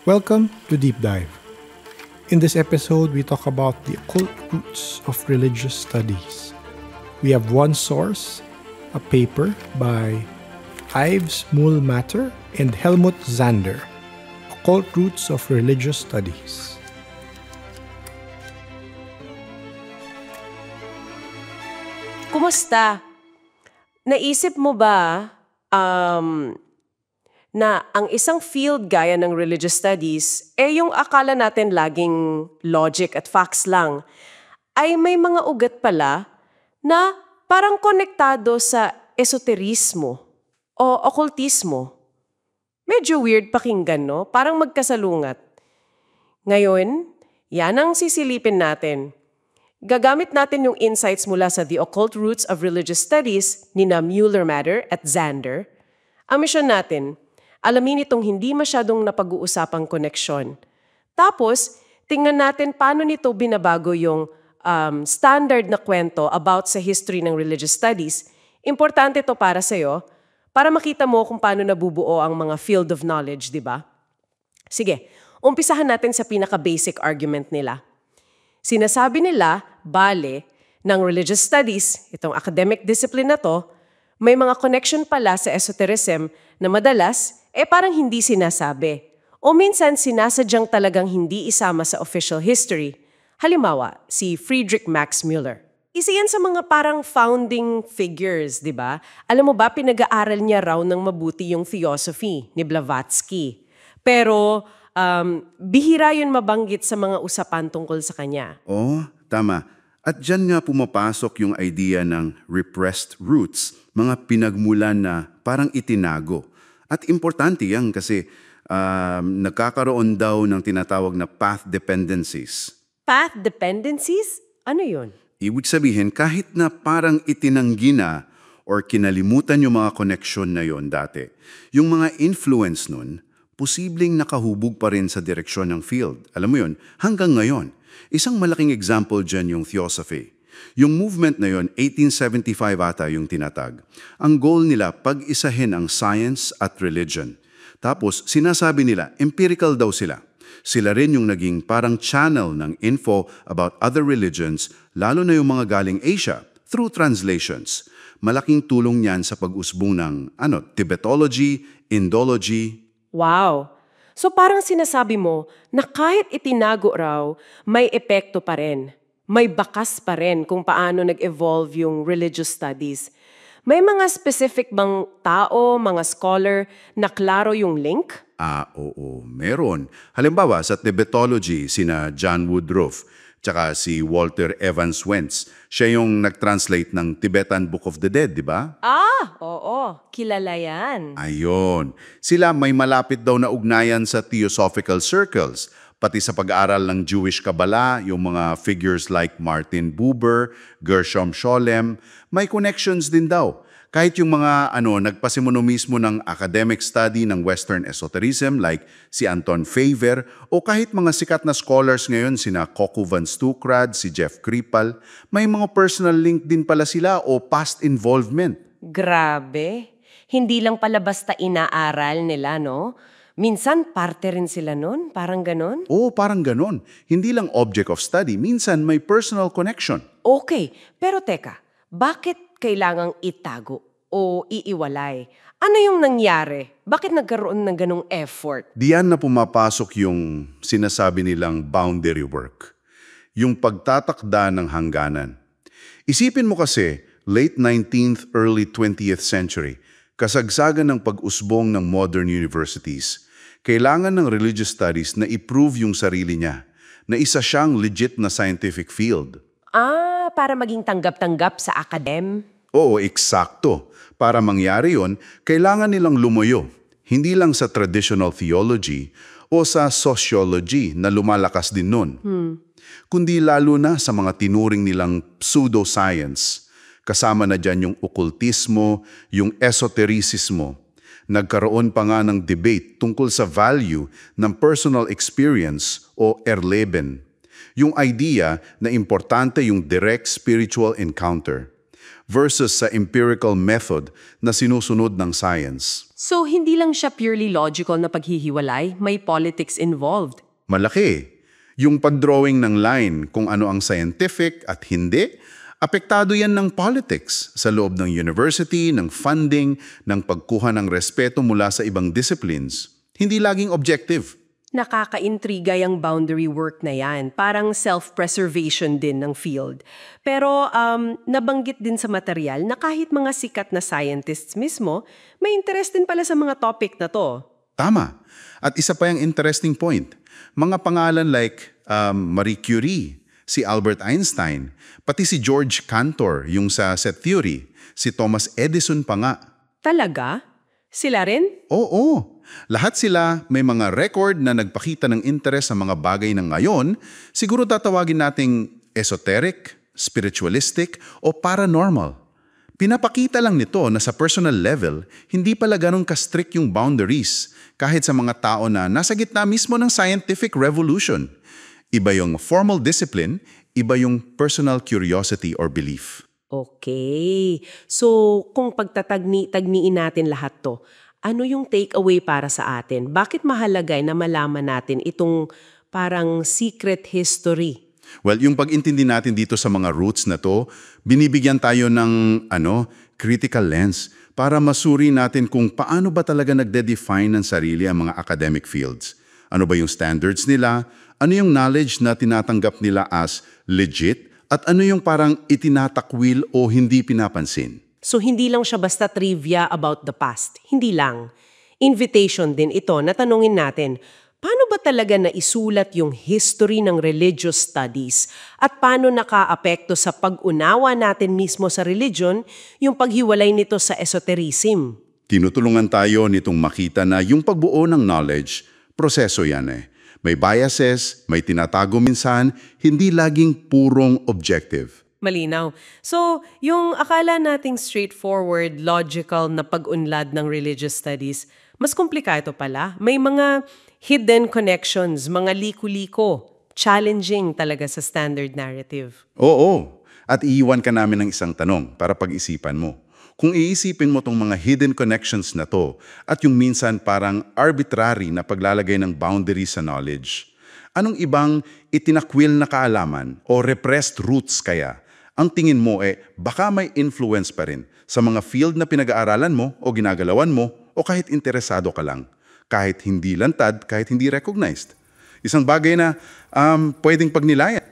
Welcome to Deep Dive. In this episode, we talk about the occult roots of religious studies. We have one source, a paper by Yves Muhlmatter and Helmut Zander, Occult Roots of Religious Studies. Kumusta? Naisip mo ba na ang isang field gaya ng religious studies, yung akala natin laging logic at facts lang, ay may mga ugat pala na parang konektado sa esoterismo o okultismo. Medyo weird pakinggan, no? Parang magkasalungat. Ngayon, yan ang sisilipin natin. Gagamit natin yung insights mula sa The Occult Roots of Religious Studies ni Muhlmatter at Zander. Ang misyon natin, alamin itong hindi masyadong napag-uusapang koneksyon. Tapos, tingnan natin paano nito binabago yung standard na kwento about sa history ng religious studies. Importante ito para sa'yo, para makita mo kung paano nabubuo ang mga field of knowledge, di ba? Sige, umpisahan natin sa pinaka-basic argument nila. Sinasabi nila, bale, ng religious studies, itong academic discipline na to, may mga connection pala sa esotericism na madalas, parang hindi sinasabi. O minsan sinasadyang talagang hindi isama sa official history. Halimbawa, si Friedrich Max Müller. Isa yan sa mga parang founding figures, di ba? Alam mo ba, pinag-aaral niya raw ng mabuti yung theosophy ni Blavatsky. Pero bihira yun mabanggit sa mga usapan tungkol sa kanya. Oo, tama. At dyan nga pumapasok yung idea ng repressed roots, mga pinagmulan na parang itinago. At importante yan kasi nagkakaroon daw ng tinatawag na path dependencies. Path dependencies? Ano yun? Ibig sabihin, kahit na parang itinanggi na or kinalimutan yung mga connection na yon dati, yung mga influence nun, posibleng nakahubog pa rin sa direksyon ng field. Alam mo yun, hanggang ngayon. Isang malaking example dyan yung theosophy. Yung movement na yon, 1875 ata yung tinatag. Ang goal nila, pag-isahin ang science at religion. Tapos, sinasabi nila, empirical daw sila. Sila rin yung naging parang channel ng info about other religions, lalo na yung mga galing Asia, through translations. Malaking tulong niyan sa pag-usbong ng Tibetology, Indology. Wow! So parang sinasabi mo na kahit itinago raw, may epekto pa rin. May bakas pa rin kung paano nag-evolve yung religious studies. May mga specific bang tao, mga scholar na klaro yung link? Oo, meron. Halimbawa, sa Tibetology, sina John Woodruff, tsaka si Walter Evans Wentz. Siya yung nag-translate ng Tibetan Book of the Dead, di ba? Oo. Kilala yan. Ayon. Sila may malapit daw na ugnayan sa theosophical circles, pati sa pag-aaral ng Jewish Kabbalah, yung mga figures like Martin Buber, Gershom Scholem, may connections din daw. Kahit yung mga nagpasimuno mismo ng academic study ng Western esotericism like si Anton Faber o kahit mga sikat na scholars ngayon sina Coco van Stukrad, si Jeff Kripal, may mga personal link din pala sila o past involvement. Grabe. Hindi lang pala basta inaaral nila, no? Minsan parte rin sila nun? Parang ganon? Oo, parang ganon. Hindi lang object of study, minsan may personal connection. Okay, pero teka, bakit kailangang itago o iiwalay? Ano yung nangyari? Bakit nagkaroon ng ganong effort? Diyan na pumapasok yung sinasabi nilang boundary work. Yung pagtatakda ng hangganan. Isipin mo kasi, late 19th, early 20th century, kasagsagan ng pag-usbong ng modern universities, kailangan ng religious studies na i-prove yung sarili niya, na isa siyang legit na scientific field. Para maging tanggap-tanggap sa academe? Oo, eksakto. Para mangyari yon, kailangan nilang lumayo, hindi lang sa traditional theology o sa sociology na lumalakas din nun, kundi lalo na sa mga tinuring nilang pseudoscience. Kasama na dyan yung okultismo, yung esotericismo. Nagkaroon pa nga ng debate tungkol sa value ng personal experience o Erleben. Yung idea na importante yung direct spiritual encounter. versus sa empirical method na sinusunod ng science. So, hindi lang siya purely logical na paghihiwalay, may politics involved. Malaki. Yung pagdrawing ng line kung ano ang scientific at hindi, apektado yan ng politics sa loob ng university, ng funding, ng pagkuha ng respeto mula sa ibang disciplines. Hindi laging objective. Nakakaintriga yung boundary work na yan. Parang self-preservation din ng field. Pero nabanggit din sa material na kahit mga sikat na scientists mismo, may interest din pala sa mga topic na to. Tama. At isa pa yung interesting point. Mga pangalan like Marie Curie, si Albert Einstein, pati si George Cantor, yung sa set theory, si Thomas Edison pa nga. Talaga? Sila rin? Oo. Lahat sila may mga record na nagpakita ng interes sa mga bagay ng ngayon, siguro tatawagin nating esoteric, spiritualistic, o paranormal. Pinapakita lang nito na sa personal level, hindi pala ganun ka-strict yung boundaries kahit sa mga tao na nasa gitna mismo ng scientific revolution. Iba yung formal discipline, iba yung personal curiosity or belief. Okay. So, kung pagtatagniin natin lahat to, ano yung takeaway para sa atin? Bakit mahalaga na malaman natin itong parang secret history? Well, yung pag-intindi natin dito sa mga roots na to, binibigyan tayo ng critical lens para masuri natin kung paano ba talaga nagde-define ng sarili ang mga academic fields. Ano ba yung standards nila? Ano yung knowledge na tinatanggap nila as legit? At ano yung parang itinatakwil o hindi pinapansin? So, hindi lang siya basta trivia about the past. Hindi lang. Invitation din ito na tanungin natin, paano ba talaga naisulat yung history ng religious studies at paano nakaapekto sa pag-unawa natin mismo sa religion yung paghiwalay nito sa esotericism? Tinutulungan tayo nitong makita na yung pagbuo ng knowledge, proseso yan eh. May biases, may tinatago minsan, hindi laging purong objective. Malinaw. So, yung akala nating straightforward, logical na pag-unlad ng religious studies, mas komplikado pala. May mga hidden connections, mga liku-liko, challenging talaga sa standard narrative. Oo. At iiwan ka namin ng isang tanong para pag-isipan mo. Kung iisipin mo tong mga hidden connections na to at yung minsan parang arbitrary na paglalagay ng boundaries sa knowledge, anong ibang itinakwil na kaalaman o repressed roots kaya ang tingin mo baka may influence pa rin sa mga field na pinag-aaralan mo o ginagalawan mo o kahit interesado ka lang, kahit hindi lantad, kahit hindi recognized. Isang bagay na pwedeng pagnilayan.